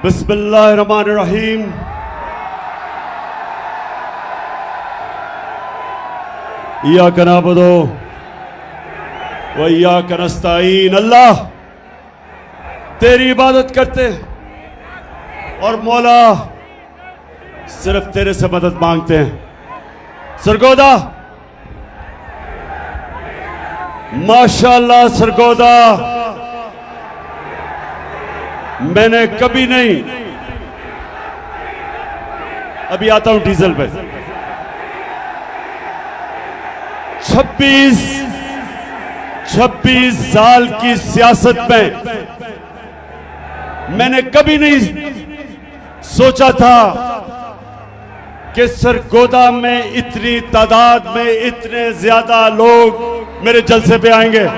बिस्मिल्लाहिर्रहमानिर्रहीम। इय्याका नअबुदु व इय्याका नस्तईन। अल्लाह तेरी इबादत करते और मौला सिर्फ तेरे से मदद मांगते हैं। सरगोदा माशाअल्लाह, सरगोदा मैंने कभी नहीं, अभी आता हूं डीजल पे, 26 साल की सियासत में मैंने कभी नहीं सोचा था कि सरगोदा में इतनी तादाद में इतने ज्यादा लोग मेरे जलसे पे आएंगे।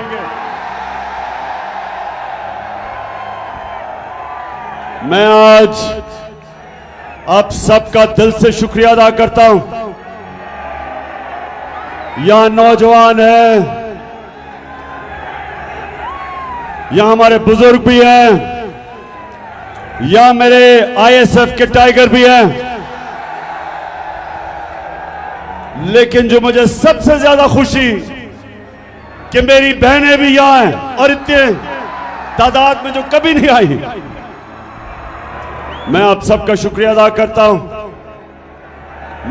मैं आज आप सबका दिल से शुक्रिया अदा करता हूं। यहां नौजवान हैं, यहां हमारे बुजुर्ग भी हैं, यहां मेरे आईएसएफ के टाइगर भी हैं, लेकिन जो मुझे सबसे ज्यादा खुशी कि मेरी बहनें भी यहां हैं और इतने तादाद में जो कभी नहीं आई। मैं आप सबका शुक्रिया अदा करता हूं।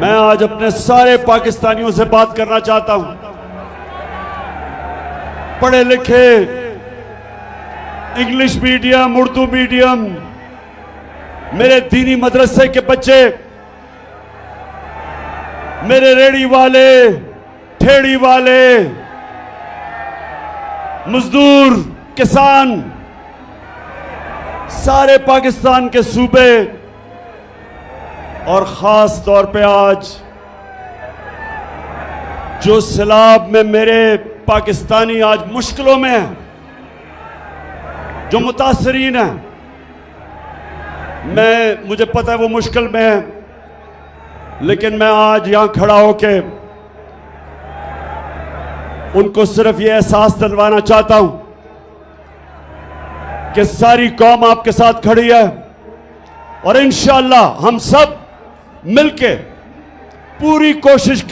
मैं आज अपने सारे पाकिस्तानियों से बात करना चाहता हूं। पढ़े लिखे, इंग्लिश मीडियम, उर्दू मीडियम, मेरे दीनी मदरसे के बच्चे, मेरे रेड़ी वाले, ठेड़ी वाले, मजदूर, किसान, सारे पाकिस्तान के सूबे और खास तौर पे आज जो सैलाब में मेरे पाकिस्तानी आज मुश्किलों में हैं, जो मुतासरीन हैं, मुझे पता है वो मुश्किल में है, लेकिन मैं आज यहां खड़ा होके उनको सिर्फ ये एहसास दिलवाना चाहता हूं कि सारी कौम आपके साथ खड़ी है और इंशाअल्लाह हम सब मिलके पूरी कोशिश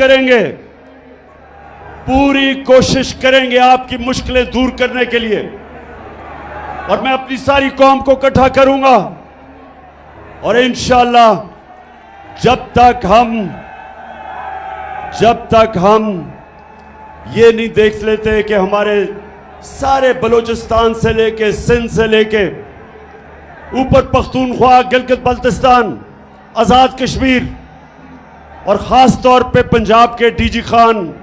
करेंगे आपकी मुश्किलें दूर करने के लिए। और मैं अपनी सारी कौम को इकट्ठा करूंगा और इंशाअल्लाह जब तक हम ये नहीं देख लेते कि हमारे सारे बलूचिस्तान से लेके सिंध से लेके ऊपर पख्तूनख्वा, गिलगित बल्तिस्तान, आज़ाद कश्मीर और ख़ास तौर पे पंजाब के डीजी खान,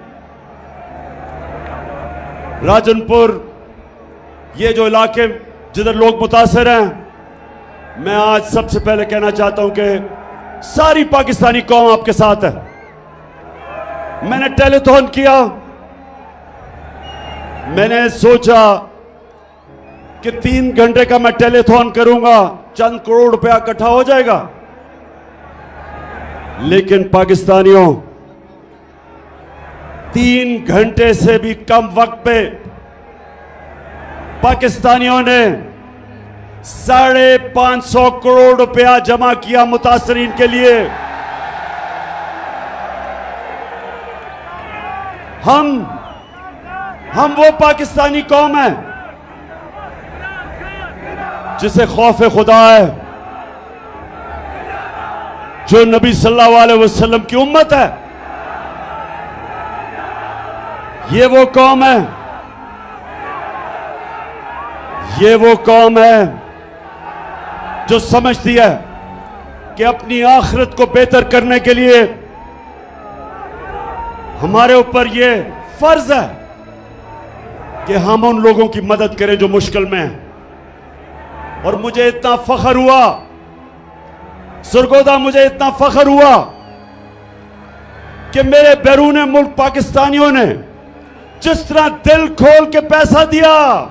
राजनपुर, ये जो इलाके जिधर लोग मुतासर हैं, मैं आज सबसे पहले कहना चाहता हूं कि सारी पाकिस्तानी कौम आपके साथ है। मैंने टेलीथॉन किया, मैंने सोचा कि 3 घंटे का मैं टेलीथॉन करूंगा, चंद करोड़ रुपया इकट्ठा हो जाएगा। लेकिन पाकिस्तानियों, 3 घंटे से भी कम वक्त पे पाकिस्तानियों ने 550 करोड़ रुपया जमा किया मुतासरीन के लिए। हम वो पाकिस्तानी कौम है जिसे खौफ खुदा है, जो नबी सल्लल्लाहु अलैहि वसल्लम की उम्मत है। ये वो कौम है जो समझती है कि अपनी आखिरत को बेहतर करने के लिए हमारे ऊपर ये फर्ज है कि हम उन लोगों की मदद करें जो मुश्किल में हैं। और मुझे इतना फख्र हुआ सरगोदा, मुझे इतना फख्र हुआ कि मेरे बैरून मुल्क पाकिस्तानियों ने जिस तरह दिल खोल के पैसा दिया,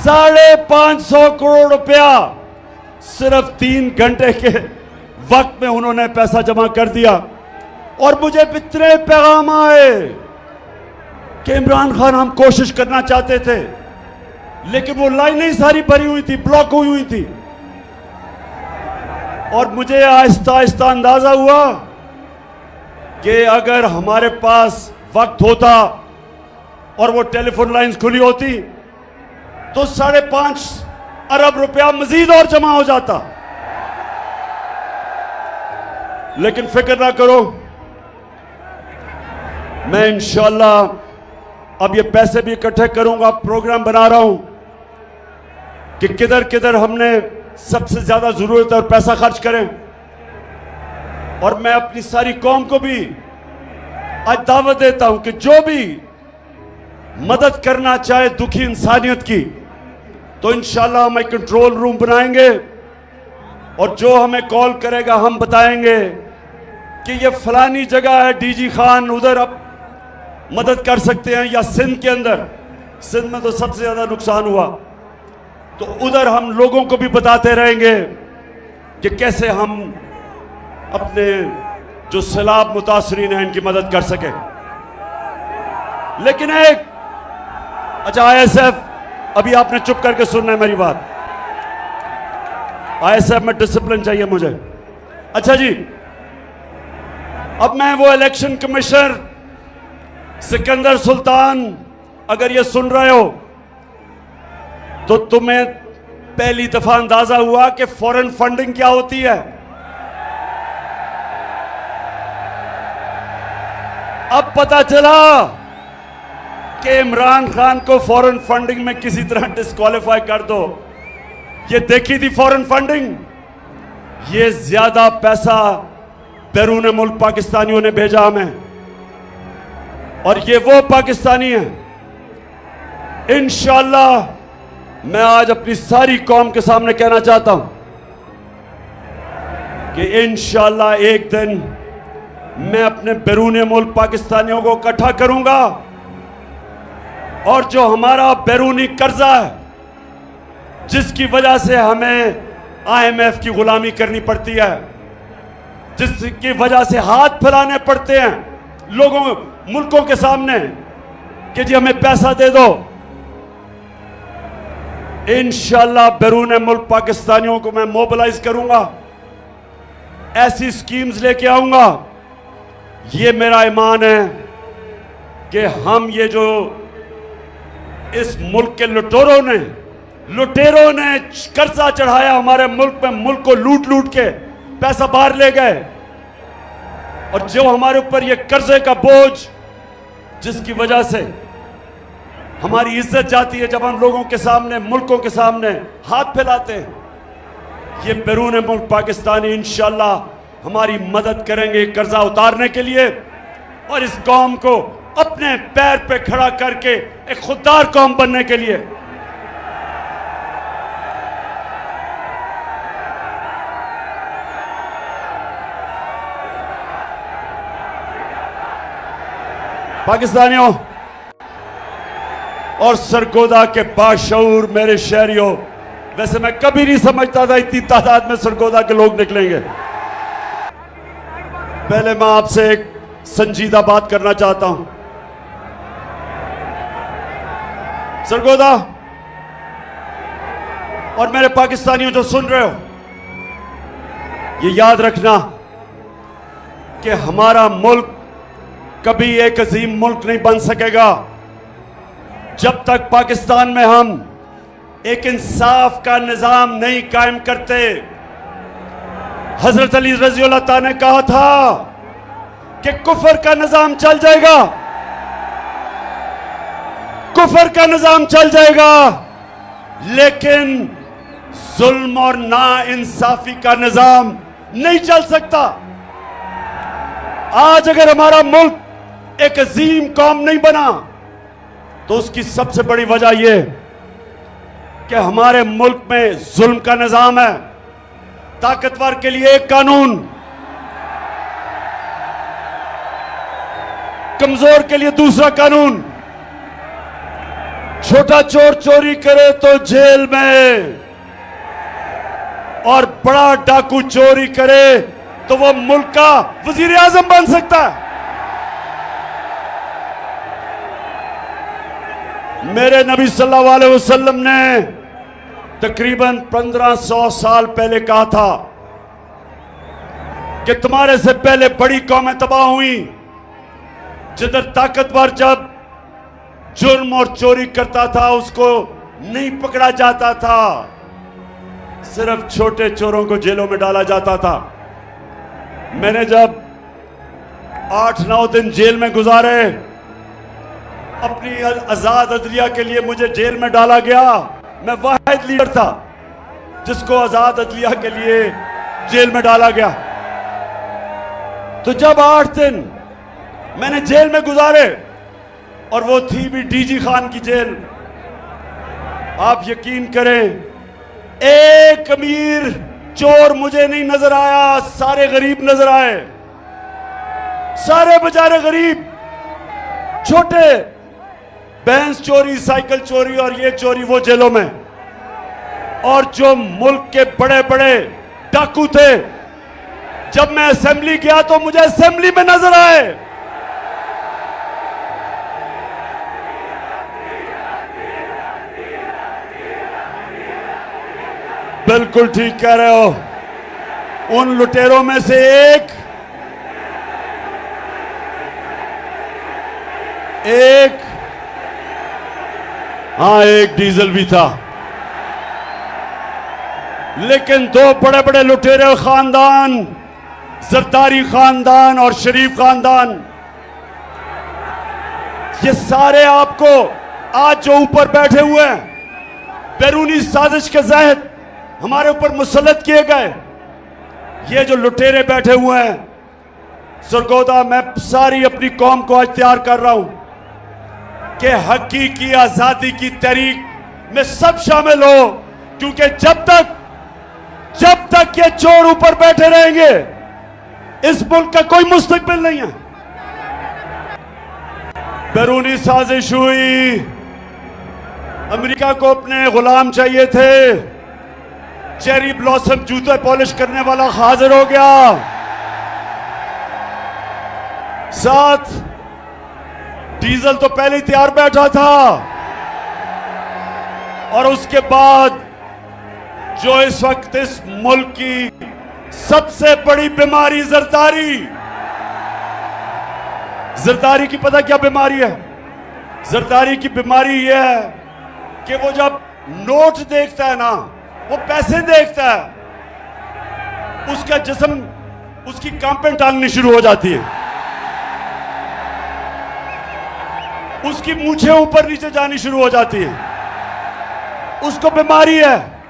550 करोड़ रुपया सिर्फ 3 घंटे के वक्त में उन्होंने पैसा जमा कर दिया। और मुझे इतने पैगाम आए कि इमरान खान, हम कोशिश करना चाहते थे लेकिन वो लाइनें ही सारी भरी हुई थी, ब्लॉक हुई थी। और मुझे आहिस्ता आहिस्ता अंदाजा हुआ कि अगर हमारे पास वक्त होता और वो टेलीफोन लाइंस खुली होती तो 5.5 अरब रुपया मजीद और जमा हो जाता। लेकिन फिक्र ना करो, मैं इंशाअल्लाह अब ये पैसे भी इकट्ठे करूंगा। प्रोग्राम बना रहा हूं कि किधर किधर हमने सबसे ज्यादा जरूरत है और पैसा खर्च करें। और मैं अपनी सारी कौम को भी आज दावत देता हूं कि जो भी मदद करना चाहे दुखी इंसानियत की, तो इंशाअल्लाह हम एक कंट्रोल रूम बनाएंगे और जो हमें कॉल करेगा हम बताएंगे कि ये फलानी जगह है, डीजी खान उधर अब मदद कर सकते हैं, या सिंध के अंदर, सिंध में तो सबसे ज्यादा नुकसान हुआ, तो उधर हम लोगों को भी बताते रहेंगे कि कैसे हम अपने जो सैलाब मुतासरीन हैं इनकी मदद कर सके। लेकिन एक अच्छा आईएसएफ, अभी आपने चुप करके सुनना है मेरी बात। आईएसएफ में डिसिप्लिन चाहिए मुझे। अच्छा जी, अब मैं वो इलेक्शन कमिश्नर सिकंदर सुल्तान, अगर ये सुन रहे हो तो तुम्हें पहली दफा अंदाजा हुआ कि फॉरेन फंडिंग क्या होती है। अब पता चला कि इमरान खान को फॉरेन फंडिंग में किसी तरह डिस्क्वालीफाई कर दो। ये देखी थी फॉरेन फंडिंग, ये ज्यादा पैसा बैरून मुल्क पाकिस्तानियों ने भेजा हमें, और ये वो पाकिस्तानी हैं। इंशाअल्लाह मैं आज अपनी सारी कौम के सामने कहना चाहता हूं कि इंशाअल्लाह एक दिन मैं अपने बैरून मुल्क पाकिस्तानियों को इकट्ठा करूंगा, और जो हमारा बैरूनी कर्जा है जिसकी वजह से हमें आईएमएफ की गुलामी करनी पड़ती है, जिसकी वजह से हाथ फैलाने पड़ते हैं लोगों मुल्कों के सामने कि जी हमें पैसा दे दो, इंशाअल्लाह बैरून मुल्क पाकिस्तानियों को मैं मोबिलाइज करूंगा, ऐसी स्कीम्स लेके आऊंगा। ये मेरा ईमान है कि हम ये जो इस मुल्क के लुटेरों ने कर्जा चढ़ाया हमारे मुल्क में, मुल्क को लूट लूट के पैसा बाहर ले गए, और जो हमारे ऊपर ये कर्जे का बोझ जिसकी वजह से हमारी इज्जत जाती है जब हम लोगों के सामने, मुल्कों के सामने हाथ फैलाते हैं, ये बैरून मुल्क पाकिस्तानी इंशाअल्लाह हमारी मदद करेंगे कर्जा उतारने के लिए, और इस कौम को अपने पैर पे खड़ा करके एक खुददार कौम बनने के लिए। पाकिस्तानियों और सरगोदा के बाशऊर मेरे शहरियों, वैसे मैं कभी नहीं समझता था इतनी तादाद में सरगोदा के लोग निकलेंगे। पहले मैं आपसे एक संजीदा बात करना चाहता हूं। सरगोदा और मेरे पाकिस्तानियों जो सुन रहे हो, ये याद रखना कि हमारा मुल्क कभी एक अजीम मुल्क नहीं बन सकेगा जब तक पाकिस्तान में हम एक इंसाफ का निजाम नहीं कायम करते। हजरत अली रज़ी अल्लाह तआला ने कहा था कि कुफर का निजाम चल जाएगा, कुफर का निजाम चल जाएगा, लेकिन जुल्म और ना इंसाफी का निजाम नहीं चल सकता। आज अगर हमारा मुल्क एक अजीम कौम नहीं बना तो उसकी सबसे बड़ी वजह यह कि हमारे मुल्क में जुल्म का निजाम है। ताकतवर के लिए एक कानून, कमजोर के लिए दूसरा कानून। छोटा चोर चोरी करे तो जेल में, और बड़ा डाकू चोरी करे तो वो मुल्क का वजीर आजम बन सकता है। मेरे नबी सल्लल्लाहु अलैहि वसल्लम ने तकरीबन 1500 साल पहले कहा था कि तुम्हारे से पहले बड़ी कौमें तबाह हुई, जिधर ताकतवर जब जुर्म और चोरी करता था उसको नहीं पकड़ा जाता था, सिर्फ छोटे चोरों को जेलों में डाला जाता था। मैंने जब 8-9 दिन जेल में गुजारे, अपनी आजाद अदलिया के लिए मुझे जेल में डाला गया। मैं वाहिद लीडर था जिसको आजाद अदलिया के लिए जेल में डाला गया। तो जब 8 दिन मैंने जेल में गुजारे, और वो थी भी डीजी खान की जेल, आप यकीन करें एक अमीर चोर मुझे नहीं नजर आया, सारे गरीब नजर आए, सारे बेचारे गरीब। छोटे भैंस चोरी, साइकिल चोरी और ये चोरी वो जेलों में। और जो मुल्क के बड़े बड़े डाकू थे, जब मैं असेंबली गया तो मुझे असेंबली में नजर आए। बिल्कुल ठीक कह रहे हो। उन लुटेरों में से एक हाँ, एक डीजल भी था। लेकिन दो बड़े बड़े लुटेरे खानदान, जरदारी खानदान और शरीफ खानदान, ये सारे आपको आज जो ऊपर बैठे हुए हैं, बैरूनी साजिश के तहत हमारे ऊपर मुसल्लत किए गए ये जो लुटेरे बैठे हुए हैं, सरगोदा, मैं सारी अपनी कौम को आज तैयार कर रहा हूं कि हकीकी आजादी की तहरीक में सब शामिल हो, क्योंकि जब तक ये चोर ऊपर बैठे रहेंगे इस मुल्क का कोई मुस्तकबिल नहीं है। बैरूनी साजिश हुई, अमेरिका को अपने गुलाम चाहिए थे, चेरी ब्लॉसम जूते पॉलिश करने वाला हाजिर हो गया, साथ डीजल तो पहले ही तैयार बैठा था, और उसके बाद जो इस वक्त इस मुल्क की सबसे बड़ी बीमारी जरदारी की पता क्या बीमारी है? जरदारी की बीमारी यह है कि वो जब नोट देखता है ना, वो पैसे देखता है, उसका जिस्म, उसकी कांपें टांगनी शुरू हो जाती है, उसकी मूछें ऊपर नीचे जानी शुरू हो जाती है। उसको बीमारी है,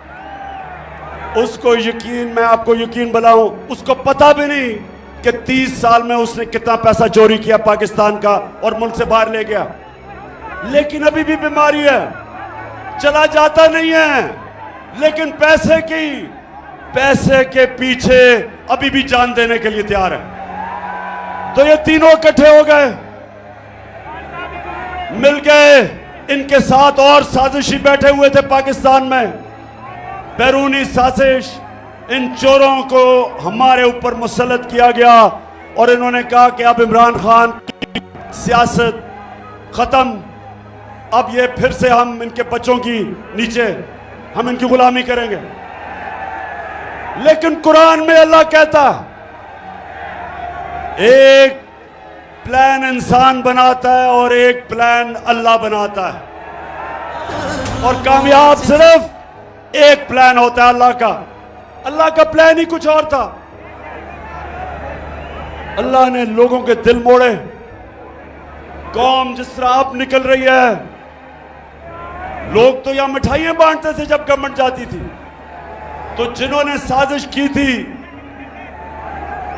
उसको यकीन, मैं आपको यकीन बनाऊं, उसको पता भी नहीं कि 30 साल में उसने कितना पैसा चोरी किया पाकिस्तान का और मुल्क से बाहर ले गया, लेकिन अभी भी बीमारी है, चला जाता नहीं है, लेकिन पैसे के पीछे अभी भी जान देने के लिए तैयार है। तो ये तीनों इकट्ठे हो गए, मिल गए, इनके साथ और साजिशी बैठे हुए थे पाकिस्तान में, बैरूनी साजिश। इन चोरों को हमारे ऊपर मुसल्लत किया गया और इन्होंने कहा कि अब इमरान खान की सियासत खत्म, अब ये फिर से हम इनके बच्चों की नीचे हम इनकी गुलामी करेंगे। लेकिन कुरान में अल्लाह कहता, एक प्लान इंसान बनाता है और एक प्लान अल्लाह बनाता है, और कामयाब सिर्फ एक प्लान होता है अल्लाह का। अल्लाह का प्लान ही कुछ और था। अल्लाह ने लोगों के दिल मोड़े। कौम जिस तरह अब निकल रही है, लोग तो यहां मिठाइयां बांटते थे जब गवर्नमेंट जाती थी, तो जिन्होंने साजिश की थी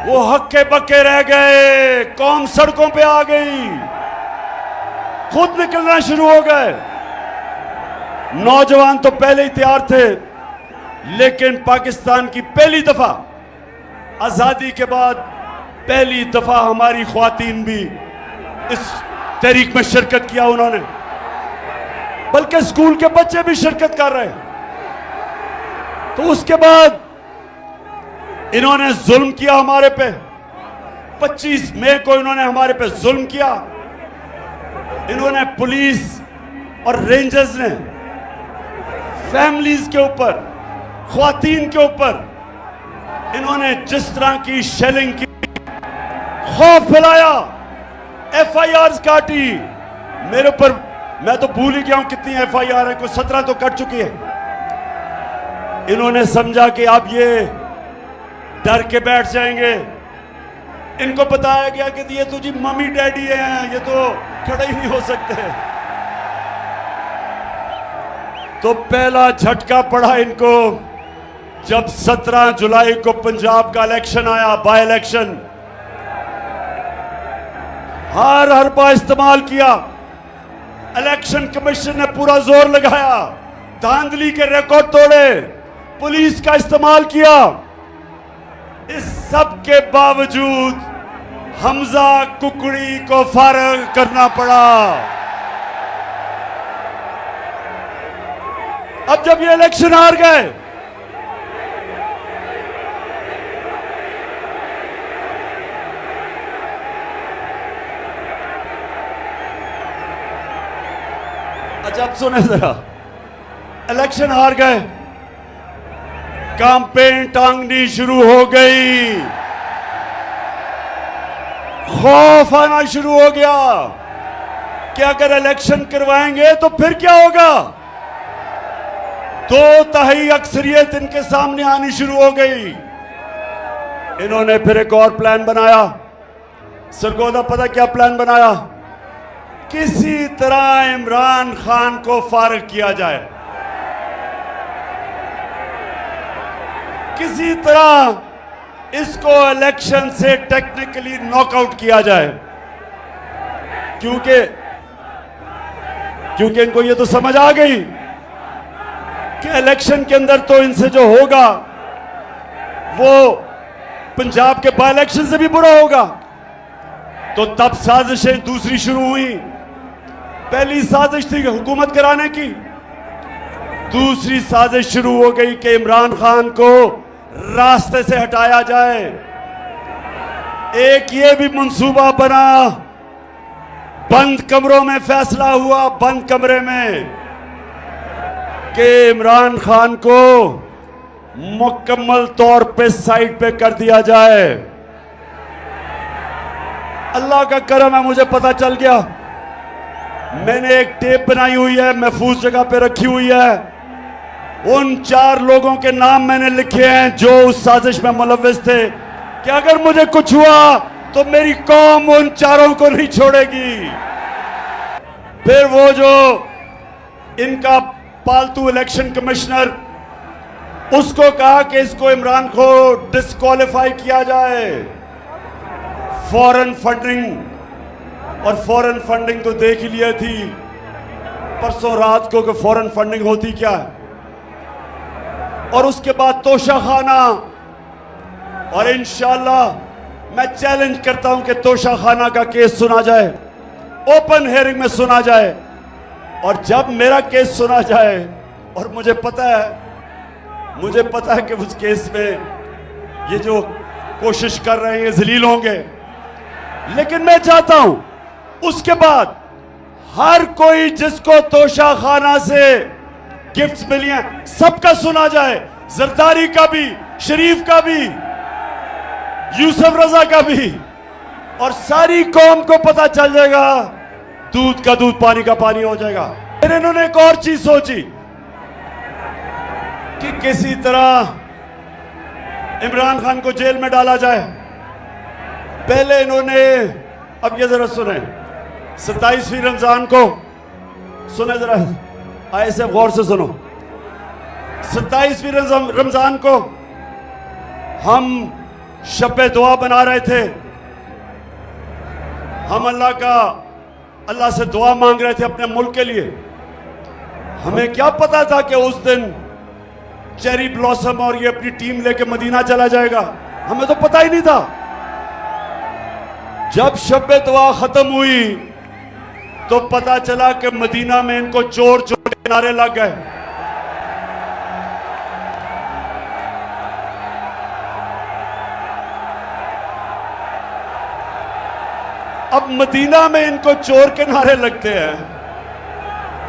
वो हक्के बक्के रह गए, कौम सड़कों पे आ गई, खुद निकलना शुरू हो गए। नौजवान तो पहले ही तैयार थे, लेकिन पाकिस्तान की पहली दफा आजादी के बाद पहली दफा हमारी ख्वातीन भी इस तहरीक में शिरकत किया उन्होंने, बल्कि स्कूल के बच्चे भी शिरकत कर रहे हैं। तो उसके बाद इन्होंने जुल्म किया हमारे पे, 25 मई को इन्होंने हमारे पे जुल्म किया। इन्होंने पुलिस और रेंजर्स ने फैमिलीज के ऊपर, ख्वातीन के ऊपर इन्होंने जिस तरह की शेलिंग की, खौफ फैलाया, एफआईआर काटी मेरे ऊपर। मैं तो भूल ही गया हूं कितनी एफआईआर है, कोई 17 तो कट चुकी है। इन्होंने समझा कि अब ये डर के बैठ जाएंगे। इनको बताया गया कि ये तो जी मम्मी डैडी हैं, ये तो खड़े ही नहीं हो सकते। तो पहला झटका पड़ा इनको जब 17 जुलाई को पंजाब का इलेक्शन आया, बाय इलेक्शन। हर हरबा इस्तेमाल किया। इलेक्शन कमीशन ने पूरा जोर लगाया, धांधली के रिकॉर्ड तोड़े, पुलिस का इस्तेमाल किया। इस सब के बावजूद हमजा कुकड़ी को फारग करना पड़ा। अब जब ये इलेक्शन हार गए, अच्छा अब सुने जरा, इलेक्शन हार गए, कैंपेन टांगनी शुरू हो गई, खौफ आना शुरू हो गया कि अगर इलेक्शन करवाएंगे तो फिर क्या होगा। 2/3 अक्सरियत इनके सामने आनी शुरू हो गई। इन्होंने फिर एक और प्लान बनाया। सरगोदा पता क्या प्लान बनाया? किसी तरह इमरान खान को फारिग किया जाए, किसी तरह इसको इलेक्शन से टेक्निकली नॉकआउट किया जाए, क्योंकि इनको ये तो समझ आ गई कि इलेक्शन के अंदर तो इनसे जो होगा वो पंजाब के बाय इलेक्शन से भी बुरा होगा। तो तब साजिशें दूसरी शुरू हुई। पहली साजिश थी हुकूमत कराने की, दूसरी साजिश शुरू हो गई कि इमरान खान को रास्ते से हटाया जाए। एक ये भी मंसूबा बना, बंद कमरों में फैसला हुआ, बंद कमरे में, कि इमरान खान को मुकम्मल तौर पे साइड पे कर दिया जाए। अल्लाह का करम है, मुझे पता चल गया। मैंने एक टेप बनाई हुई है, महफूज जगह पे रखी हुई है। उन 4 लोगों के नाम मैंने लिखे हैं जो उस साजिश में मुलव्विस थे, कि अगर मुझे कुछ हुआ तो मेरी कौम उन 4 को नहीं छोड़ेगी। फिर वो जो इनका पालतू इलेक्शन कमिश्नर, उसको कहा कि इसको इमरान को डिस्क्वालीफाई किया जाए। फॉरेन फंडिंग, और फॉरेन फंडिंग तो देख ही लिया थी परसों रात को कि फॉरेन फंडिंग होती क्या है। और उसके बाद तोशाखाना, और इंशाअल्लाह मैं चैलेंज करता हूं कि तोशाखाना का केस सुना जाए, ओपन हियरिंग में सुना जाए। और जब मेरा केस सुना जाए, और मुझे पता है कि उस केस में ये जो कोशिश कर रहे हैं ये जलील होंगे, लेकिन मैं चाहता हूं उसके बाद हर कोई जिसको तोशाखाना से गिफ्ट्स मिली हैं सबका सुना जाए, जरदारी का भी, शरीफ का भी, यूसुफ रजा का भी, और सारी कौम को पता चल जाएगा, दूध का दूध पानी का पानी हो जाएगा। फिर इन्होंने एक और चीज सोची कि किसी तरह इमरान खान को जेल में डाला जाए। पहले इन्होंने, अब ये जरा सुने, 27वीं रमजान को सुने जरा, ऐसे गौर से सुनो। 27वीं रमजान को हम शब दुआ बना रहे थे। हम अल्लाह से दुआ मांग रहे थे अपने मुल्क के लिए। हमें क्या पता था कि उस दिन चेरी ब्लॉसम और ये अपनी टीम लेके मदीना चला जाएगा, हमें तो पता ही नहीं था। जब शब दुआ खत्म हुई तो पता चला कि मदीना में इनको चोर चोर के नारे लग गए। अब मदीना में इनको चोर के नारे लगते हैं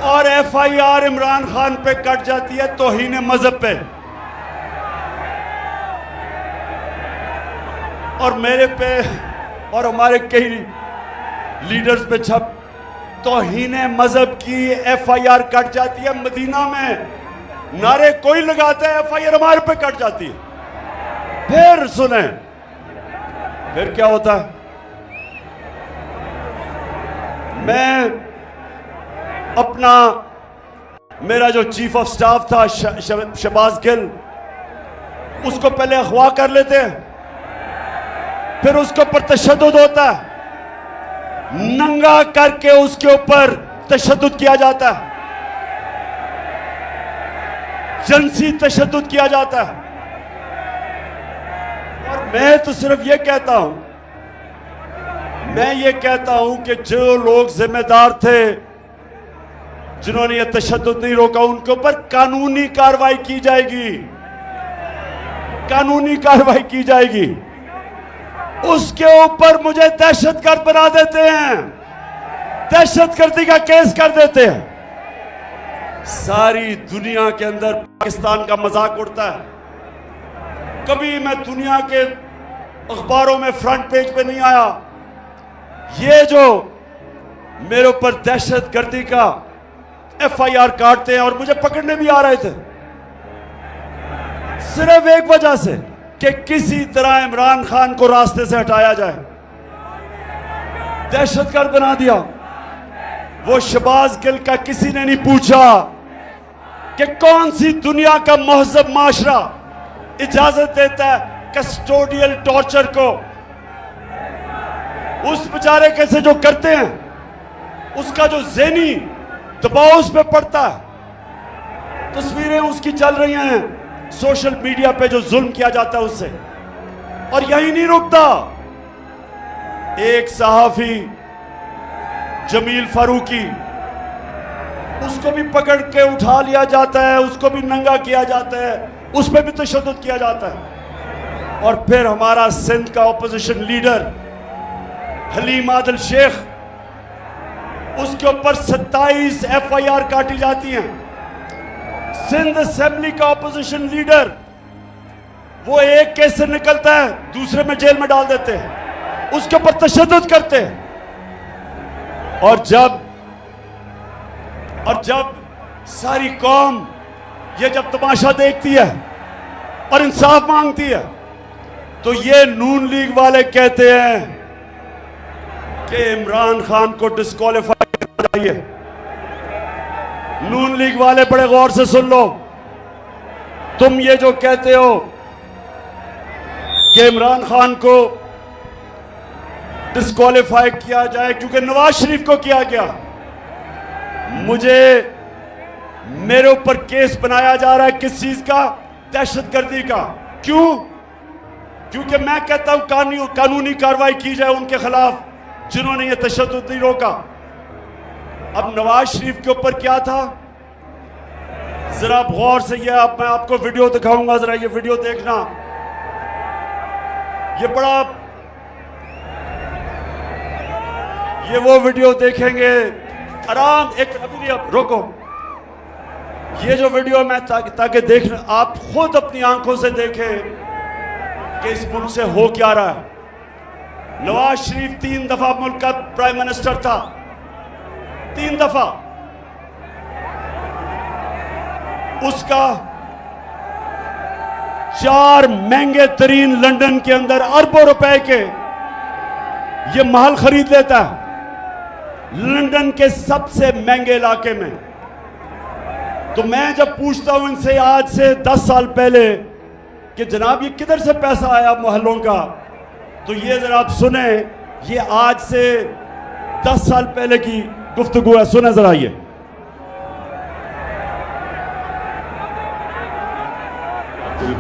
और FIR इमरान खान पे कट जाती है तौहीन मजहब पे, और मेरे पे और हमारे कई लीडर्स पे छप तौहीन मजहब की FIR कट जाती है। मदीना में नारे कोई लगाता है, FIR हमारे पे कट जाती है। फिर सुने फिर क्या होता है। मैं अपना मेरा जो चीफ ऑफ स्टाफ था शहबाज गिल, उसको पहले अगवा कर लेते हैं, फिर उसके ऊपर तशद्दुद होता है, नंगा करके उसके ऊपर तशद्दुद किया जाता है, जिनसी तशद्दुद किया जाता है। और मैं तो सिर्फ ये कहता हूं, मैं ये कहता हूं कि जो लोग जिम्मेदार थे, जिन्होंने ये तशद्दुद नहीं रोका, उनके ऊपर कानूनी कार्रवाई की जाएगी, कानूनी कार्रवाई की जाएगी। उसके ऊपर मुझे दहशतगर्द बना देते हैं, दहशतगर्दी का केस कर देते हैं। सारी दुनिया के अंदर पाकिस्तान का मजाक उड़ता है। कभी मैं दुनिया के अखबारों में फ्रंट पेज पे नहीं आया। ये जो मेरे ऊपर दहशतगर्दी का FIR काटते हैं और मुझे पकड़ने भी आ रहे थे, सिर्फ एक वजह से कि किसी तरह इमरान खान को रास्ते से हटाया जाए, दहशतगर्द बना दिया। वो शहबाज गिल का किसी ने नहीं पूछा कि कौन सी दुनिया का महज़ब माशरा इजाजत देता है कस्टोडियल टॉर्चर को। उस बेचारे कैसे जो करते हैं, उसका जो ज़हनी दबाव उस पर पड़ता है। तस्वीरें उसकी चल रही हैं सोशल मीडिया पे, जो जुल्म किया जाता है उससे। और यही नहीं रुकता, एक सहाफी जमील फारूकी, उसको भी पकड़ के उठा लिया जाता है, उसको भी नंगा किया जाता है, उस पर भी तशद्दुद किया जाता है। और फिर हमारा सिंध का ऑपोजिशन लीडर हलीम आदिल शेख, उसके ऊपर 27 FIR काटी जाती हैं। सिंध असेंबली का ऑपोजिशन लीडर, वो एक केस से निकलता है, दूसरे में जेल में डाल देते हैं, उसके ऊपर तशद्दुद करते हैं। और जब सारी कौम ये जब तमाशा देखती है और इंसाफ मांगती है, तो ये नून लीग वाले कहते हैं कि इमरान खान को डिस्क्वालीफाई करना चाहिए। नून लीग वाले बड़े गौर से सुन लो, तुम ये जो कहते हो कि इमरान खान को डिस्क्वालीफाई किया जाए क्योंकि नवाज शरीफ को किया गया, मेरे ऊपर केस बनाया जा रहा है किस चीज का? दहशतगर्दी का। क्यों? क्योंकि मैं कहता हूं कानूनी कार्रवाई की जाए उनके खिलाफ जिन्होंने ये तशद्दुद नहीं रोका। अब नवाज शरीफ के ऊपर क्या था, जरा आप गौर से, ये मैं आपको वीडियो दिखाऊंगा, जरा ये वीडियो देखना। ये वो वीडियो देखेंगे, आराम एक अभी आप रोको। ये जो वीडियो मैं ताकि देख आप खुद अपनी आंखों से देखें कि इस मुल्क से हो क्या रहा है। नवाज शरीफ 3 दफा मुल्क का प्राइम मिनिस्टर था, 3 दफा। उसका 4 महंगे तरीन लंदन के अंदर अरबों रुपए के ये महल खरीद लेता है, लंदन के सबसे महंगे इलाके में। तो मैं जब पूछता हूं इनसे आज से 10 साल पहले कि जनाब ये किधर से पैसा आया महलों का, तो ये जरा आप सुने, ये आज से 10 साल पहले की गुफ्तगू है, सुने जरा। ये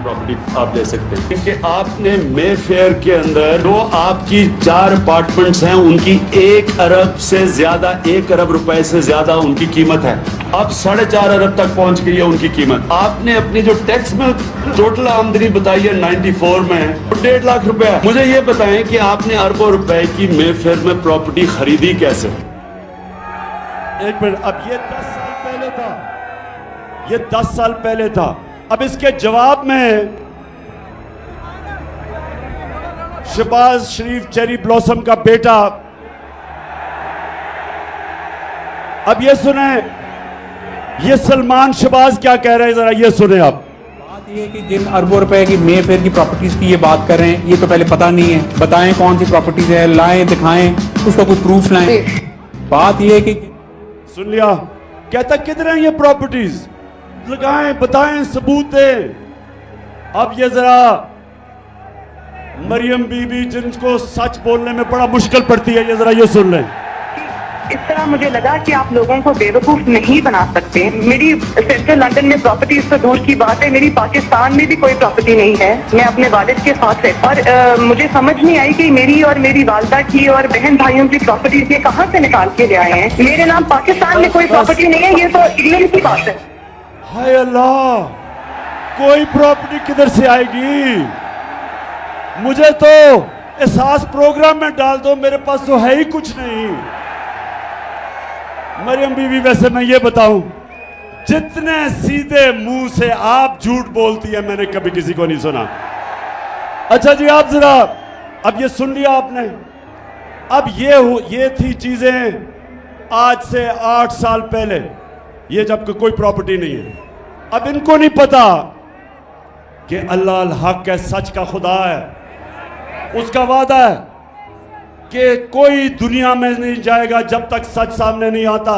प्रॉपर्टी आप ले सकते हैं क्योंकि आपने मे फेयर के अंदर जो आपकी 4 अपार्टमेंट्स हैं उनकी 1 अरब से ज्यादा, 1 अरब रुपए से ज्यादा उनकी कीमत है। अब 4.5 अरब तक पहुंच गई है उनकी कीमत। आपने अपनी जो टैक्स में टोटल आमदनी बताई है 94 में 1.5 लाख रुपए है। मुझे ये बताएं कि आपने अरबों रुपए की मे फेयर में प्रॉपर्टी खरीदी कैसे? एक मिनट, अब ये 10 साल पहले था, ये 10 साल पहले था। अब इसके जवाब में शहबाज शरीफ चेरी ब्लॉसम का बेटा, अब ये सुने, ये सलमान शहबाज क्या कह रहे हैं, जरा ये सुने आप। बात ये है कि जिन अरबों रुपए की मे फेयर की प्रॉपर्टीज की ये बात कर रहे हैं, ये तो पहले पता नहीं है। बताएं कौन सी प्रॉपर्टीज है, लाएं, दिखाएं, उसका कोई प्रूफ लाएं। बात ये है कि सुन लिया, कहता किधर है ये प्रॉपर्टीज, लगाएं, बताएं, सबूत दें। अब ये जरा मरियम बीबी जिनको सच बोलने में बड़ा मुश्किल पड़ती है, ये जरा ये सुन लें। इस तरह मुझे लगा कि आप लोगों को बेवकूफ नहीं बना सकते। मेरी सेंट्रल लंदन में प्रॉपर्टीज तो दूर की बात है, मेरी पाकिस्तान में भी कोई प्रॉपर्टी नहीं है। मैं अपने वालिद के साथ है और मुझे समझ नहीं आई कि मेरी और मेरी वालदा की और बहन भाइयों की प्रॉपर्टीज ये कहाँ से निकाल के ले आए हैं। मेरे नाम पाकिस्तान में कोई प्रॉपर्टी नहीं है, ये तो इंग्लैंड की बात है। हाय अल्लाह, कोई प्रॉपर्टी किधर से आएगी? मुझे तो एहसास प्रोग्राम में डाल दो, मेरे पास तो है ही कुछ नहीं। मरियम बीबी, वैसे मैं ये बताऊं, जितने सीधे मुंह से आप झूठ बोलती है मैंने कभी किसी को नहीं सुना। अच्छा जी, आप जरा, अब ये सुन लिया आपने। अब ये थी चीजें आज से 8 साल पहले, ये जबकि कोई प्रॉपर्टी नहीं है। अब इनको नहीं पता कि अल्लाह अल हक है, सच का खुदा है, उसका वादा है कि कोई दुनिया में नहीं जाएगा जब तक सच सामने नहीं आता।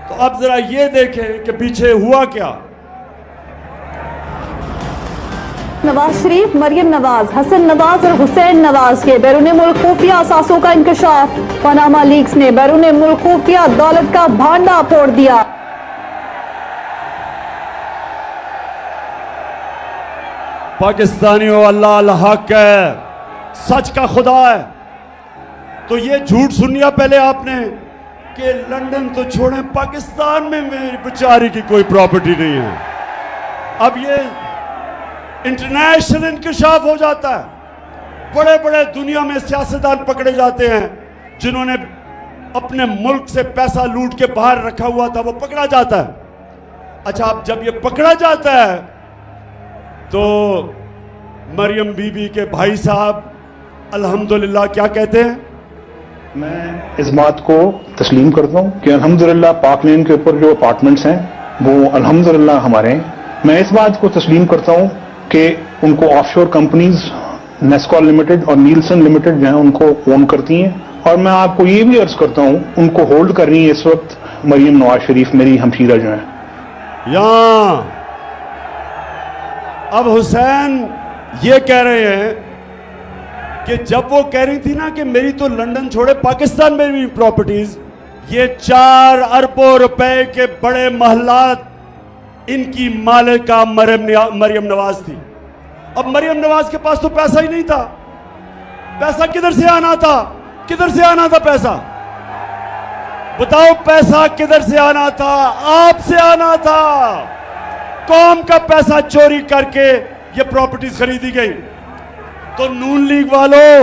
तो अब जरा ये देखें कि पीछे हुआ क्या। नवाज शरीफ, मरियम नवाज, हसन नवाज और हुसैन नवाज के बैरून मुल्क खुफिया असासों का इंकशाफ। पनामा लीक्स ने बैरून मुल्क खुफिया दौलत का भांडा फोड़ दिया। पाकिस्तानियों, अल्लाह अल हक है, सच का खुदा है। तो ये झूठ सुन लिया पहले आपने कि लंदन तो छोड़े, पाकिस्तान में मेरी बेचारी की कोई प्रॉपर्टी नहीं है। अब ये इंटरनेशनल इंकशाफ हो जाता है। बड़े बड़े दुनिया में सियासतदान पकड़े जाते हैं जिन्होंने अपने मुल्क से पैसा लूट के बाहर रखा हुआ था, वो पकड़ा जाता है। अच्छा, अब जब ये पकड़ा जाता है तो मरियम बीबी के भाई साहब अल्हम्दुलिल्लाह क्या कहते हैं? मैं इस बात को तस्लीम करता हूँ कि अल्हम्दुलिल्लाह पाक लेन के ऊपर जो अपार्टमेंट्स हैं वो अल्हम्दुलिल्लाह हमारे हैं। मैं इस बात को तस्लीम करता हूँ कि उनको ऑफशोर कंपनीज नेस्कॉल लिमिटेड और नीलसन लिमिटेड जो है उनको ओन करती हैं। और मैं आपको ये भी अर्ज करता हूँ, उनको होल्ड कर रही है इस वक्त मरियम नवाज शरीफ, मेरी हमशीरा जो है। यहाँ अब हुसैन ये कह रहे हैं कि जब वो कह रही थी ना कि मेरी तो लंदन छोड़े पाकिस्तान में भी प्रॉपर्टीज, ये 4 अरबों रुपए के बड़े महलात इनकी मालिका मरियम नवाज थी। अब मरियम नवाज के पास तो पैसा ही नहीं था। पैसा किधर से आना था? किधर से आना था पैसा? बताओ, पैसा किधर से आना था? आपसे आना था। कौम का पैसा चोरी करके ये प्रॉपर्टीज खरीदी गई। तो नून लीग वालों,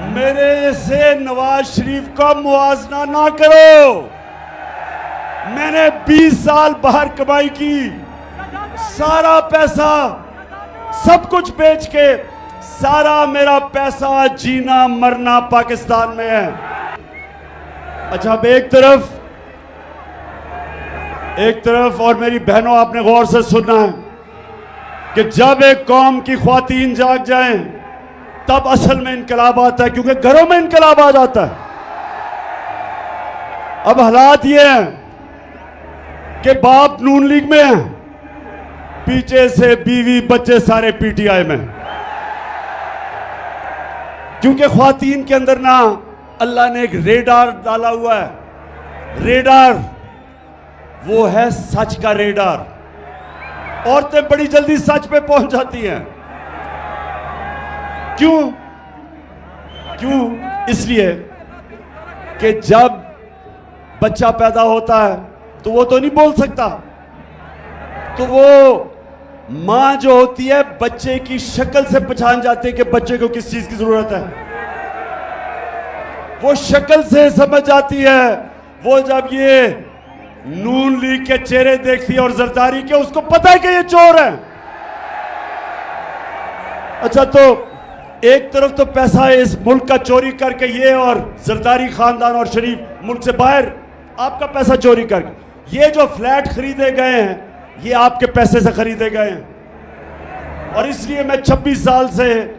मेरे से नवाज शरीफ का मुआवजा ना करो। मैंने 20 साल बाहर कमाई की, सारा पैसा सब कुछ बेच के, सारा मेरा पैसा जीना मरना पाकिस्तान में है। अच्छा, अब एक तरफ और मेरी बहनों, आपने गौर से सुनना है कि जब एक कौम की ख्वातीन जाग जाएं तब असल में इनकलाब आता है, क्योंकि घरों में इनकलाब आ जाता है। अब हालात ये हैं कि बाप नून लीग में है, पीछे से बीवी बच्चे सारे पीटीआई में, क्योंकि ख्वातीन के अंदर ना अल्लाह ने एक रेडार डाला हुआ है। रेडार वो है सच का रेडार। औरतें बड़ी जल्दी सच पे पहुंच जाती हैं। क्यों? इसलिए कि जब बच्चा पैदा होता है तो वो तो नहीं बोल सकता, तो वो मां जो होती है बच्चे की शक्ल से पहचान जाती है कि बच्चे को किस चीज की जरूरत है। वो शक्ल से समझ आती है। वो जब ये नून लीग के चेहरे देखती है और जरदारी के, उसको पता है कि ये चोर है। अच्छा, तो एक तरफ तो पैसा है इस मुल्क का चोरी करके ये और जरदारी खानदान और शरीफ मुल्क से बाहर आपका पैसा चोरी करके, ये जो फ्लैट खरीदे गए हैं ये आपके पैसे से खरीदे गए हैं। और इसलिए मैं 26 साल से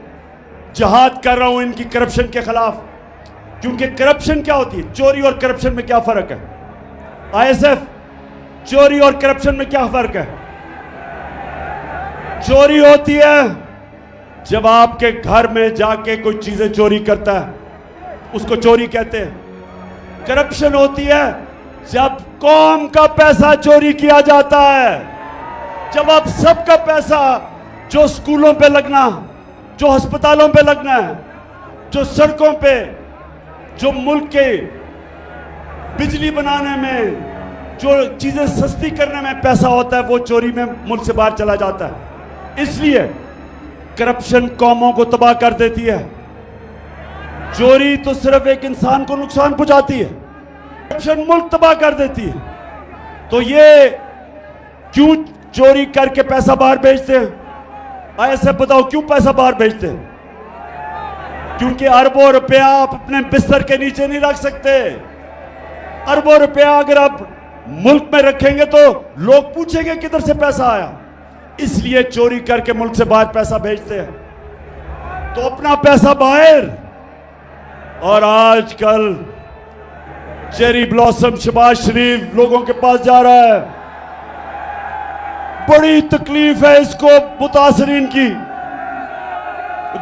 जहाद कर रहा हूं इनकी करप्शन के खिलाफ। क्योंकि करप्शन क्या होती है, चोरी और करप्शन में क्या फर्क है? आईएसएफ, चोरी और करप्शन में क्या फर्क है? चोरी होती है जब आपके घर में जाके कोई चीजें चोरी करता है, उसको चोरी कहते हैं। करप्शन होती है जब कौम का पैसा चोरी किया जाता है, जब आप सबका पैसा जो स्कूलों पे लगना, जो अस्पतालों पे लगना है, जो सड़कों पे, जो मुल्क के बिजली बनाने में, जो चीजें सस्ती करने में पैसा होता है, वो चोरी में मुल्क से बाहर चला जाता है। इसलिए करप्शन कौमों को तबाह कर देती है। चोरी तो सिर्फ एक इंसान को नुकसान पहुंचाती है, करप्शन मुल्क तबाह कर देती है। तो ये क्यों चोरी करके पैसा बाहर भेजते हैं? ऐसे बताओ क्यों पैसा बाहर भेजते हैं? क्योंकि अरबों रुपया आप अपने बिस्तर के नीचे नहीं रख सकते। अरबों रुपया अगर आप मुल्क में रखेंगे तो लोग पूछेंगे किधर से पैसा आया। इसलिए चोरी करके मुल्क से बाहर पैसा भेजते हैं। तो अपना पैसा बाहर। और आजकल चेरी ब्लॉसम शहबाज शरीफ लोगों के पास जा रहा है। बड़ी तकलीफ है इसको मुतासरीन की।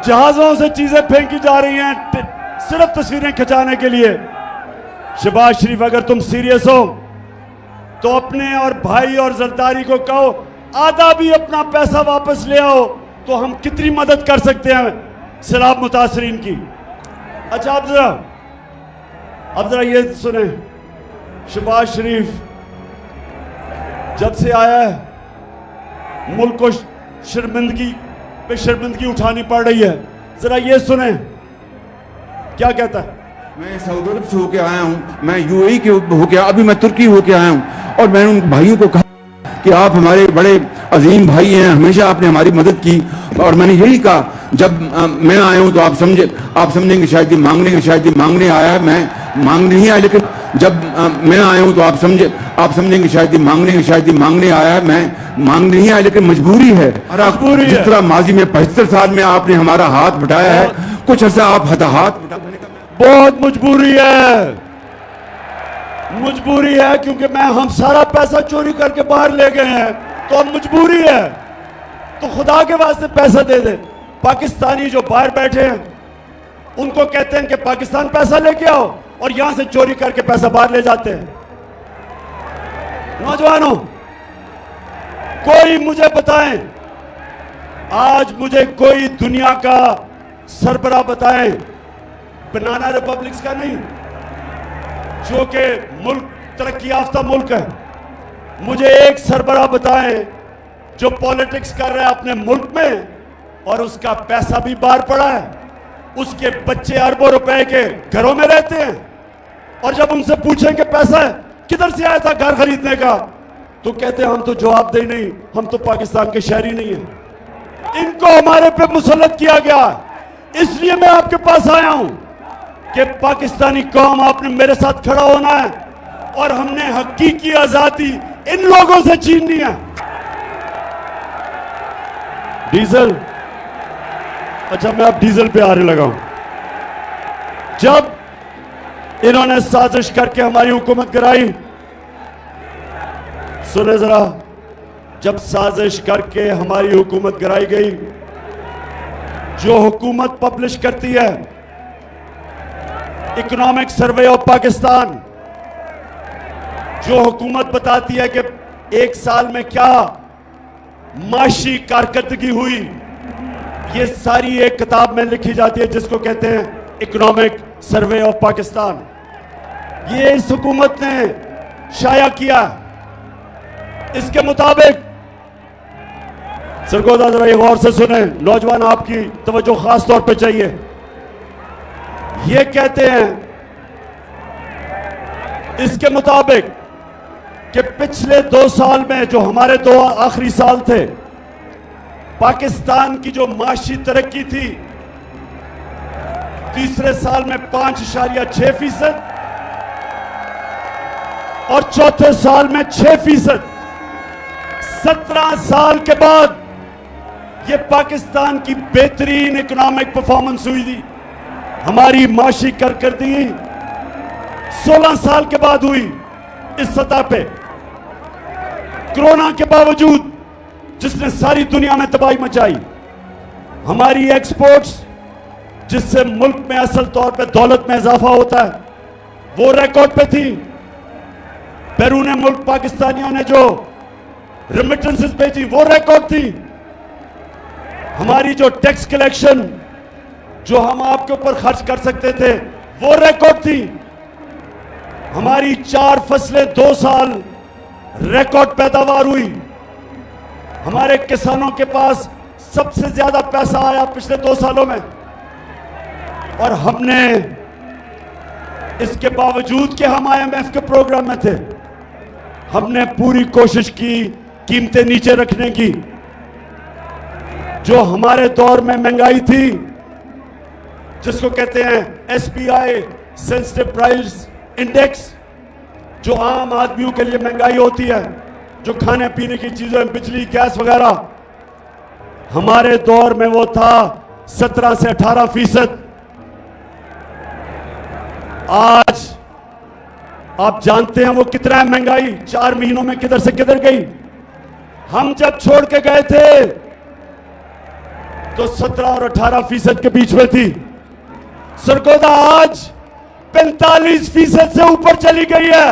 जहाजों से चीजें फेंकी जा रही हैं सिर्फ तस्वीरें खिंचाने के लिए। शहबाज शरीफ, अगर तुम सीरियस हो तो अपने और भाई और जरदारी को कहो आधा भी अपना पैसा वापस ले आओ, तो हम कितनी मदद कर सकते हैं सैलाब मुतासरीन की। अच्छा, अब जरा ये सुने, शहबाज शरीफ जब से आया है मुल्क को शर्मिंदगी पे शर्मिंदगी उठानी पड़ रही है। जरा ये सुने क्या कहता है। मैं सऊदी अरब से होके आया हूँ, मैं यूएई के होके, अभी मैं तुर्की होके आया हूँ, और मैंने उन भाइयों को कहा कि आप हमारे बड़े अजीम भाई हैं, हमेशा आपने हमारी मदद की। और मैंने यही कहा, जब मैं आया हूँ तो आप समझेंगे शायद ये मांगने आया है, मैं मांग नहीं आया, लेकिन जब मैं आया हूँ तो आप समझेंगे शायद ये मांगने आया है, मैं मांग नहीं आया, लेकिन मजबूरी है। जिस तरह माजी में 75 साल में आपने हमारा हाथ बटाया है, कुछ ऐसा आप हाथ बहुत मजबूरी है क्योंकि हम सारा पैसा चोरी करके बाहर ले गए हैं, तो अब मजबूरी है। तो खुदा के वास्ते पैसा दे दे। पाकिस्तानी जो बाहर बैठे हैं उनको कहते हैं कि पाकिस्तान पैसा लेके आओ, और यहां से चोरी करके पैसा बाहर ले जाते हैं। नौजवानों, कोई मुझे बताएं, आज मुझे कोई दुनिया का सरबराह बताएं, बनाना रिपब्लिक्स का नहीं, जो कि मुल्क तरक्की याफ्ता मुल्क है, मुझे एक सरबराह बताएं जो पॉलिटिक्स कर रहा है अपने मुल्क में और उसका पैसा भी बाहर पड़ा है, उसके बच्चे अरबों रुपए के घरों में रहते हैं, और जब उनसे पूछें कि पैसा किधर से आया था घर खरीदने का, तो कहते हैं हम तो जवाब दे नहीं, हम तो पाकिस्तान के शहरी नहीं हैं। इनको हमारे पे मुसल्लत किया गया, इसलिए मैं आपके पास आया हूं कि पाकिस्तानी कौम, आपने मेरे साथ खड़ा होना है और हमने हकीकी आजादी इन लोगों से छीननी है। डीजल, अच्छा मैं अब डीजल पे आने लगा हूं। जब इन्होंने साजिश करके हमारी हुकूमत गिराई, सुने जरा, जब साजिश करके हमारी हुकूमत गिराई गई, जो हुकूमत पब्लिश करती है इकोनॉमिक सर्वे ऑफ पाकिस्तान, जो हुकूमत बताती है कि एक साल में क्या माशी कारकर्दगी हुई, ये सारी एक किताब में लिखी जाती है जिसको कहते हैं इकोनॉमिक सर्वे ऑफ पाकिस्तान। ये इस हुकूमत ने शाया किया। इसके मुताबिक, सरगोदा जरा गौर से सुने, नौजवान आपकी तवज्जो खास तौर पे चाहिए। ये कहते हैं इसके मुताबिक कि पिछले 2 साल में जो हमारे 2 आखिरी साल थे, पाकिस्तान की जो माशी तरक्की थी, तीसरे साल में 5.6% और चौथे साल में 6%। 17 साल के बाद ये पाकिस्तान की बेहतरीन इकोनॉमिक परफॉर्मेंस हुई थी। हमारी माशी कारकर्दगी 16 साल के बाद हुई इस सतह पे। कोरोना के बावजूद, जिसने सारी दुनिया में तबाही मचाई, हमारी एक्सपोर्ट्स, जिससे मुल्क में असल तौर पे दौलत में इजाफा होता है, वो रिकॉर्ड पे थी। बैरून मुल्क पाकिस्तानियों ने जो रेमिटेंसेस भेजी, वो रिकॉर्ड थी। हमारी जो टैक्स कलेक्शन, जो हम आपके ऊपर खर्च कर सकते थे, वो रिकॉर्ड थी। हमारी 4 फसलें 2 साल रिकॉर्ड पैदावार हुई। हमारे किसानों के पास सबसे ज्यादा पैसा आया पिछले 2 सालों में। और हमने, इसके बावजूद कि हम IMF के प्रोग्राम में थे, हमने पूरी कोशिश की कीमतें नीचे रखने की। जो हमारे दौर में महंगाई थी, जिसको कहते हैं SPI सेंसिटिव प्राइस इंडेक्स, जो आम आदमियों के लिए महंगाई होती है, जो खाने पीने की चीजें, बिजली, गैस वगैरह, हमारे दौर में वो था 17 से 18%। आज आप जानते हैं वो कितना है महंगाई, 4 महीनों में किधर से किधर गई। हम जब छोड़ के गए थे तो 17 और 18% के बीच में थी। सरगोदा आज 45% से ऊपर चली गई है।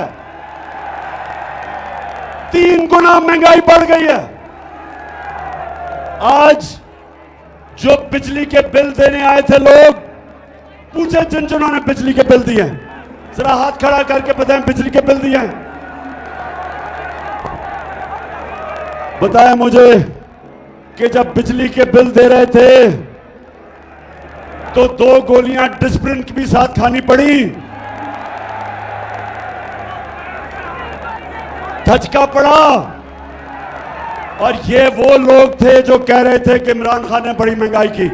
3 गुना महंगाई बढ़ गई है। आज जो बिजली के बिल देने आए थे लोग, पूछे जिन जिन्होंने बिजली के बिल दिए, जरा हाथ खड़ा करके बताएं बिजली के बिल दिए। बताएं मुझे कि जब बिजली के बिल दे रहे थे तो 2 गोलियां डिस्प्रिन की भी साथ खानी पड़ी, धचका पड़ा। और ये वो लोग थे जो कह रहे थे कि इमरान खान ने बड़ी महंगाई की।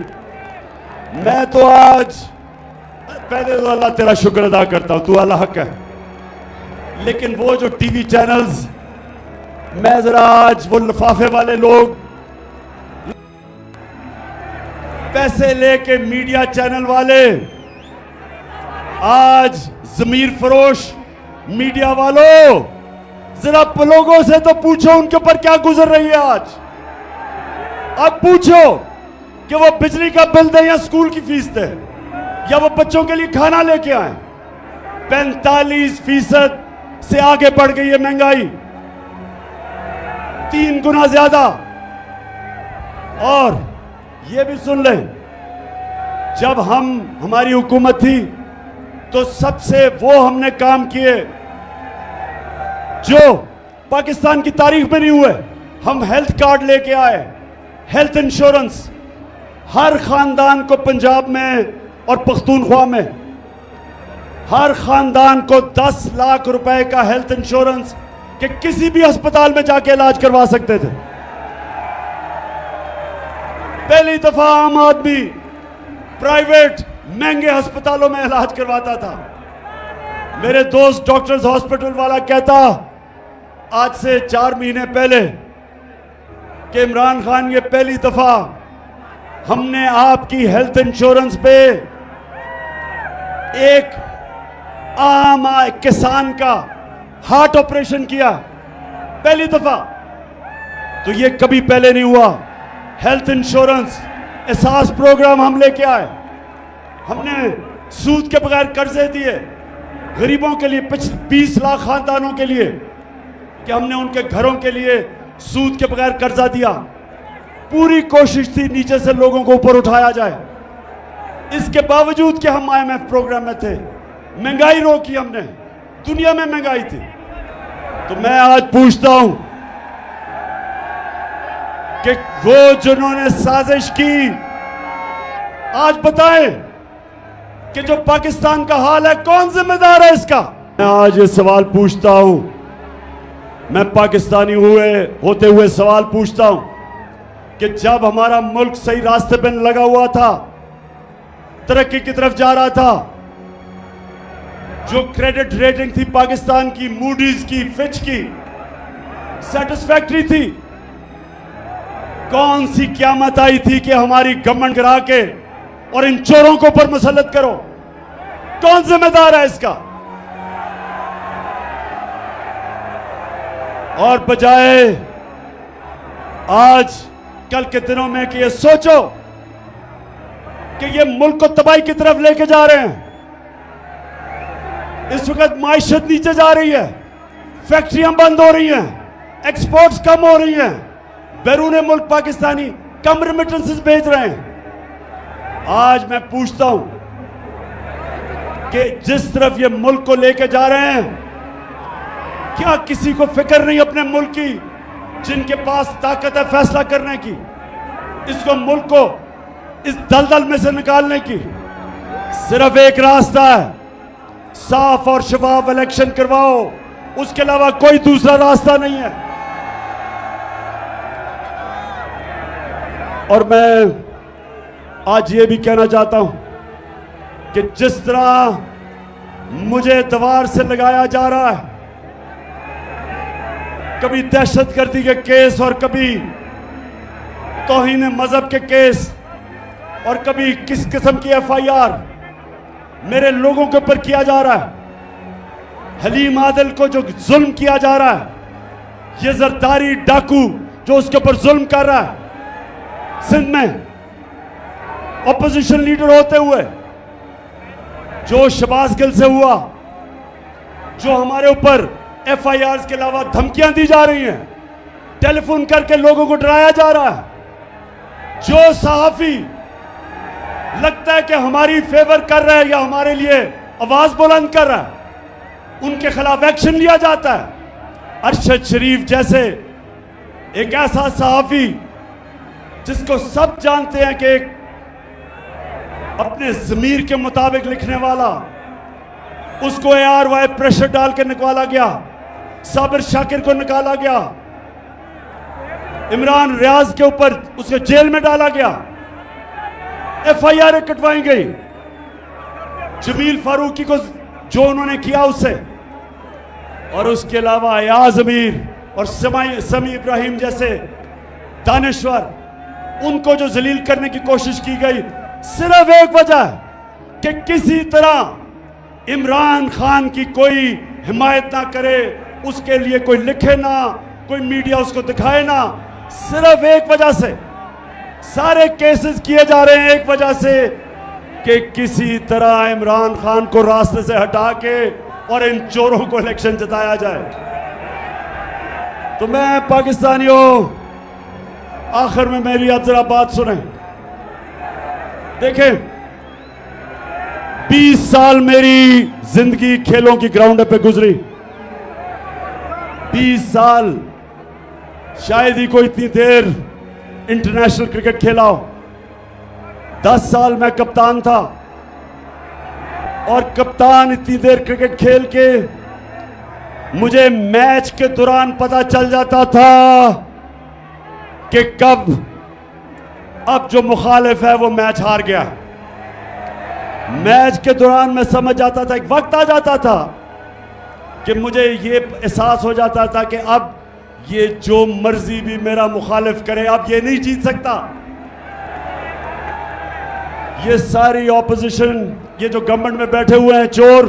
मैं तो आज पहले तो अल्लाह तेरा शुक्र अदा करता हूं, तू अल्लाह हक है। लेकिन वो जो टीवी चैनल्स, मैं जरा आज वो लिफाफे वाले लोग, पैसे लेके मीडिया चैनल वाले, आज जमीर फरोश मीडिया वालों, जरा लोगों से तो पूछो उनके ऊपर क्या गुजर रही है आज। अब पूछो कि वो बिजली का बिल दे या स्कूल की फीस दे या वो बच्चों के लिए खाना लेके आए। 45% से आगे बढ़ गई है महंगाई, 3 गुना ज्यादा। और ये भी सुन लें, जब हमारी हुकूमत थी तो सबसे वो हमने काम किए जो पाकिस्तान की तारीख में नहीं हुए। हम हेल्थ कार्ड लेके आए, हेल्थ इंश्योरेंस हर खानदान को, पंजाब में और पख्तूनख्वा में हर खानदान को 10 लाख रुपए का हेल्थ इंश्योरेंस, कि किसी भी अस्पताल में जाके इलाज करवा सकते थे। पहली दफा आम आदमी प्राइवेट महंगे अस्पतालों में इलाज करवाता था। मेरे दोस्त डॉक्टर्स हॉस्पिटल वाला कहता आज से 4 महीने पहले कि इमरान खान, ये पहली दफा हमने आपकी हेल्थ इंश्योरेंस पे एक आम किसान का हार्ट ऑपरेशन किया, पहली दफा। तो ये कभी पहले नहीं हुआ। हेल्थ इंश्योरेंस एहसास प्रोग्राम हम लेके आए। हमने सूद के बगैर कर्जे दिए गरीबों के लिए, 20 लाख खानदानों के लिए, कि हमने उनके घरों के लिए सूद के बगैर कर्जा दिया। पूरी कोशिश थी नीचे से लोगों को ऊपर उठाया जाए। इसके बावजूद कि हम IMF प्रोग्राम में थे, महंगाई रोकी हमने, दुनिया में महंगाई थी। तो मैं आज पूछता हूं कि वो जिन्होंने साजिश की, आज बताएं कि जो पाकिस्तान का हाल है, कौन जिम्मेदार है इसका। मैं आज ये सवाल पूछता हूं, मैं पाकिस्तानी होते हुए सवाल पूछता हूं कि जब हमारा मुल्क सही रास्ते पर लगा हुआ था, तरक्की की तरफ जा रहा था, जो क्रेडिट रेटिंग थी पाकिस्तान की, मूडीज की, फिच की, सेटिस्फैक्टरी थी, कौन सी क़यामत आई थी कि हमारी गवर्नमेंट गिरा के और इन चोरों को ऊपर मुसल्लत करो? कौन जिम्मेदार है इसका? और बजाय आज कल के दिनों में कि ये सोचो कि ये मुल्क को तबाही की तरफ लेके जा रहे हैं। इस वक्त माइशत नीचे जा रही है, फैक्ट्रियां बंद हो रही हैं, एक्सपोर्ट्स कम हो रही हैं, बैरून मुल्क पाकिस्तानी कम रेमिटेंसेस भेज रहे हैं। आज मैं पूछता हूं कि जिस तरफ ये मुल्क को लेके जा रहे हैं, क्या किसी को फिक्र नहीं अपने मुल्क की, जिनके पास ताकत है फैसला करने की, इसको मुल्क को इस दलदल में से निकालने की? सिर्फ एक रास्ता है, साफ और शफाफ इलेक्शन करवाओ, उसके अलावा कोई दूसरा रास्ता नहीं है। और मैं आज ये भी कहना चाहता हूं कि जिस तरह मुझे दीवार से लगाया जा रहा है, कभी दहशतगर्दी के केस और कभी तौहीन मजहब के केस और कभी किस किस्म की FIR मेरे लोगों के ऊपर किया जा रहा है। हलीम आदिल को जो जुल्म किया जा रहा है, ये जरदारी डाकू जो उसके ऊपर जुल्म कर रहा है, सिंध में ऑपोजिशन लीडर होते हुए, जो शहबाज गिल से हुआ, जो हमारे ऊपर FIRs के अलावा धमकियां दी जा रही हैं, टेलीफोन करके लोगों को डराया जा रहा है, जो सहाफी लगता है कि हमारी फेवर कर रहा है या हमारे लिए आवाज बुलंद कर रहा है, उनके खिलाफ एक्शन लिया जाता है। अरशद शरीफ जैसे एक ऐसा सहाफी जिसको सब जानते हैं कि एक अपने ज़मीर के मुताबिक लिखने वाला, उसको ARY प्रेशर डाल के निकाला गया, साबिर शाकिर को निकाला गया, इमरान रियाज के ऊपर उसको जेल में डाला गया, FIR कटवाई गई, जमील फारूकी को जो उन्होंने किया उससे, और उसके अलावा अयाज अमीर और समी इब्राहिम जैसे दानिश्वर, उनको जो जलील करने की कोशिश की गई, सिर्फ एक वजह कि किसी तरह इमरान खान की कोई हिमायत ना करे, उसके लिए कोई लिखे ना, कोई मीडिया उसको दिखाए ना। सिर्फ एक वजह से सारे केसेस किए जा रहे हैं, एक वजह से कि किसी तरह इमरान खान को रास्ते से हटा के और इन चोरों को इलेक्शन जिताया जाए। तो मैं पाकिस्तानियों, आखिर में मेरी अब जरा बात सुने। देखें, 20 साल मेरी जिंदगी खेलों की ग्राउंड पे गुजरी। 20 साल, शायद ही कोई इतनी देर इंटरनेशनल क्रिकेट खेला हो। 10 साल मैं कप्तान था, और कप्तान इतनी देर क्रिकेट खेल के मुझे मैच के दौरान पता चल जाता था कि कब अब जो मुखालिफ है वो मैच हार गया। मैच के दौरान मैं समझ जाता था, एक वक्त आ जाता था कि मुझे ये एहसास हो जाता था कि अब ये जो मर्जी भी मेरा मुखालिफ करे, अब ये नहीं जीत सकता। ये सारी ऑपोजिशन, ये जो गवर्नमेंट में बैठे हुए हैं चोर,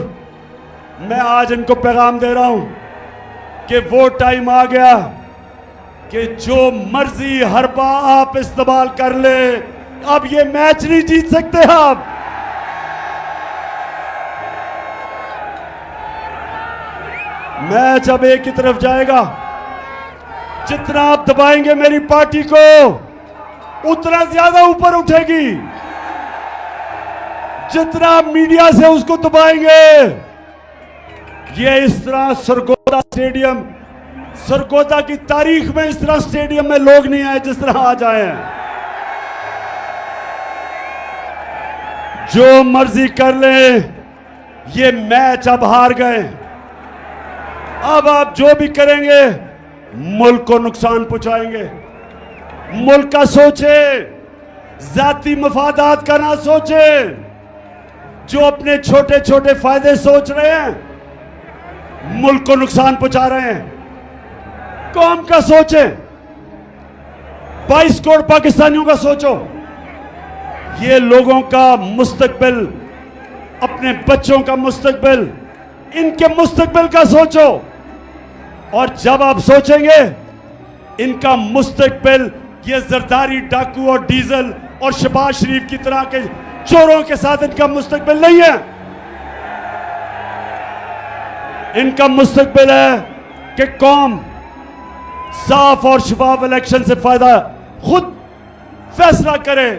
मैं आज इनको पैगाम दे रहा हूं कि वो टाइम आ गया कि जो मर्जी हरबा आप इस्तेमाल कर ले, अब ये मैच नहीं जीत सकते आप। मैच अब एक की तरफ जाएगा। जितना आप दबाएंगे मेरी पार्टी को, उतना ज्यादा ऊपर उठेगी। जितना आप मीडिया से उसको दबाएंगे, ये इस तरह सरगोदा स्टेडियम, सरगोदा की तारीख में इस तरह स्टेडियम में लोग नहीं आए जिस तरह आज आए हैं। जो मर्जी कर ले, ये मैच अब हार गए। अब आप जो भी करेंगे मुल्क को नुकसान पहुंचाएंगे। मुल्क का सोचे, जाती मफादात का ना सोचे। जो अपने छोटे छोटे फायदे सोच रहे हैं मुल्क को नुकसान पहुंचा रहे हैं। कौम का सोचे, 22 करोड़ पाकिस्तानियों का सोचो। ये लोगों का मुस्तकबिल, अपने बच्चों का मुस्तकबिल, इनके मुस्तकबिल का सोचो। और जब आप सोचेंगे इनका मुस्तकबिल ये जरदारी, डाकू और डीजल और शहबाज शरीफ की तरह के चोरों के साथ इनका मुस्तकबिल नहीं है। इनका मुस्तकबिल है कि कौम साफ और शफाफ इलेक्शन से फायदा खुद फैसला करे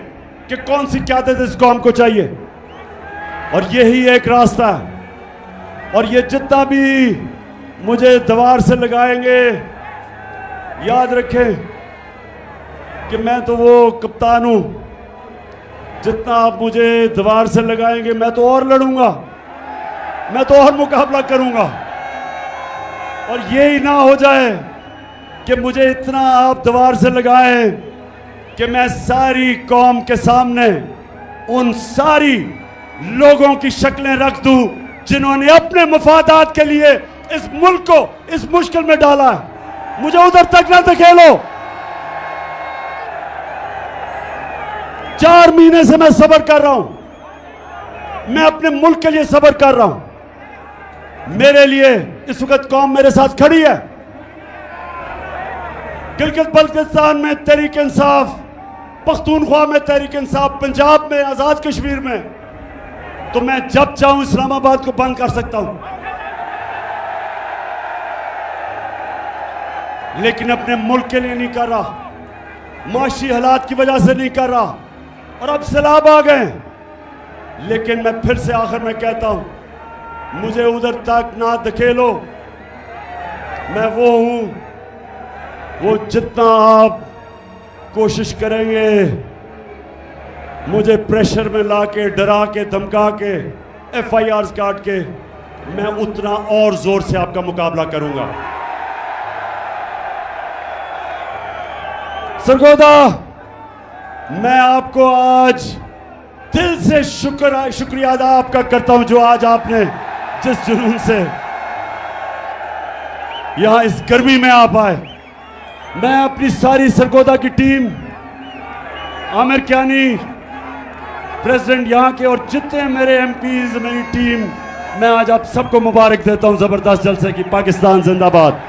कि कौन सी क़यादत इस कौम को चाहिए। और यही एक रास्ता है। और ये जितना भी मुझे दीवार से लगाएंगे, याद रखें कि मैं तो वो कप्तान हूं। जितना आप मुझे दीवार से लगाएंगे मैं तो और लड़ूंगा, मैं तो और मुकाबला करूंगा। और ये ही ना हो जाए कि मुझे इतना आप दीवार से लगाएं कि मैं सारी कौम के सामने उन सारी लोगों की शक्लें रख दूं जिन्होंने अपने मफादात के लिए इस मुल्क को इस मुश्किल में डाला है। मुझे उधर तक ना धकेलो। 4 महीने से मैं सब्र कर रहा हूं। मैं अपने मुल्क के लिए सब्र कर रहा हूं। मेरे लिए इस वक्त कौम मेरे साथ खड़ी है। गिलगित बल्तिस्तान में तहरीक इंसाफ, पख्तूनख्वा में तहरीक इंसाफ, पंजाब में, आजाद कश्मीर में, तो मैं जब चाहूं इस्लामाबाद को बंद कर सकता हूं। लेकिन अपने मुल्क के लिए नहीं कर रहा, माशी हालात की वजह से नहीं कर रहा। और अब सैलाब आ गए। लेकिन मैं फिर से आखिर में कहता हूं, मुझे उधर तक ना धकेलो। मैं वो हूं, वो जितना आप कोशिश करेंगे मुझे प्रेशर में लाके, डरा के, धमका के, FIRs काट के, मैं उतना और जोर से आपका मुकाबला करूंगा। सरगोदा, मैं आपको आज दिल से शुक्रिया अदा आपका करता हूं जो आज आपने जिस जुनून से यहां इस गर्मी में आप आए। मैं अपनी सारी सरगोदा की टीम, आमिर कियानी प्रेसिडेंट यहाँ के, और जितने मेरे MPs, मेरी टीम, मैं आज आप सबको मुबारक देता हूं जबरदस्त जलसे की। पाकिस्तान जिंदाबाद।